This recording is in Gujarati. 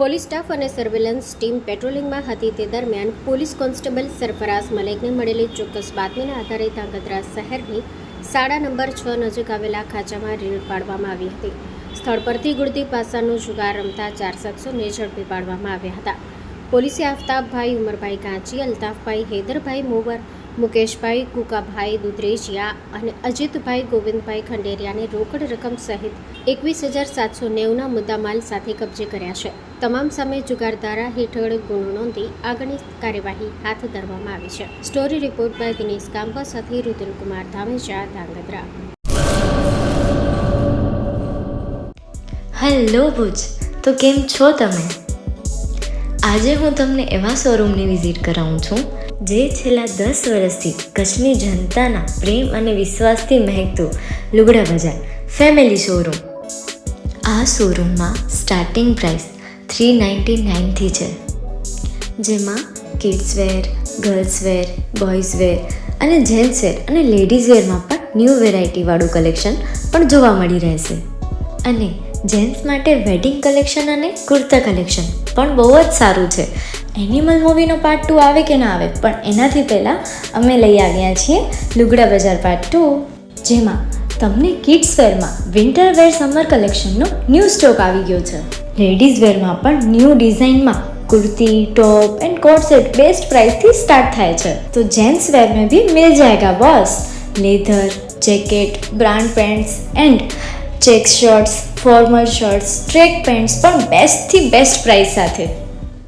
પોલીસ સ્ટાફ અને સર્વેલન્સ ટીમ પેટ્રોલિંગમાં હતી તે દરમિયાન પોલીસ કોન્સ્ટેબલ સરફરાઝ મલેકને મળેલી ચોક્કસ બાતમીના આધારે ધ્રાંગધ્રા શહેરની શાળા નંબર 6 નજીક આવેલા ખાંચામાં રેડ પાડવામાં આવી હતી. સ્થળ પરથી ગુડતી પાસાનો જુગાર રમતા 4 શખ્સોને ઝડપી પાડવામાં આવ્યા હતા. પોલીસે આફતાબભાઈ ઉમરભાઈ કાંચી, અલ્તાફભાઈ હૈદરભાઈ મોવર, મુકેશભાઈ કુકાભાઈ દુધરેજિયા અને અજીતભાઈ ગોવિંદભાઈ ખંડેરિયાને રોકડ રકમ સહિત 21,790ના મુદ્દામાલ સાથે કબજે કર્યા છે. તમામ સામે જુગાર ધારા હેઠળ ગુનો નોંધી આગળની કાર્યવાહી હાથ ધરવામાં આવી છે. સ્ટોરી રિપોર્ટ બાય દિનેશ કાંપા સાથે રુદુલકુમાર ધામેચા, ધ્રાંગધ્રા. હેલો ભુજ, તો કેમ છો તમે? આજે હું તમને એવા શોરૂમની વિઝિટ કરાવું છું જે છેલ્લા 10 વર્ષથી કચ્છની જનતાના પ્રેમ અને વિશ્વાસથી મહેકતું લુગડા બજાર ફેમિલી શોરૂમ. આ શોરૂમમાં સ્ટાર્ટિંગ પ્રાઇસ 399થી છે, જેમાં kids wear, girls wear, boys wear અને જેન્ટ્સ વેર અને લેડીઝ વેરમાં પણ ન્યૂ વેરાયટીવાળું કલેક્શન પણ જોવા મળી રહેશે. અને જેન્ટ્સ માટે વેડિંગ કલેક્શન અને કુર્તા કલેક્શન પણ બહુ જ સારું છે. એનિમલ મૂવીનો પાર્ટ 2 આવે કે ના આવે, પણ એનાથી પહેલાં અમે લઈ આવ્યા છીએ લુગડા બજાર પાર્ટ 2, જેમાં તમને કિડ્સ વેરમાં વિન્ટર વેર સમર કલેક્શનનો ન્યૂ સ્ટોક આવી ગયો છે. લેડીઝ વેરમાં પણ ન્યૂ ડિઝાઇનમાં kurti, top and coat set best price थी स्टार्ट थाय छे. तो जेंट्स वेर में भी मिल जाएगा boss. Leather, jacket, brand pants and check shirts, formal shirts, track pants પણ બેસ્ટ થી બેસ્ટ પ્રાઇસ સાથે.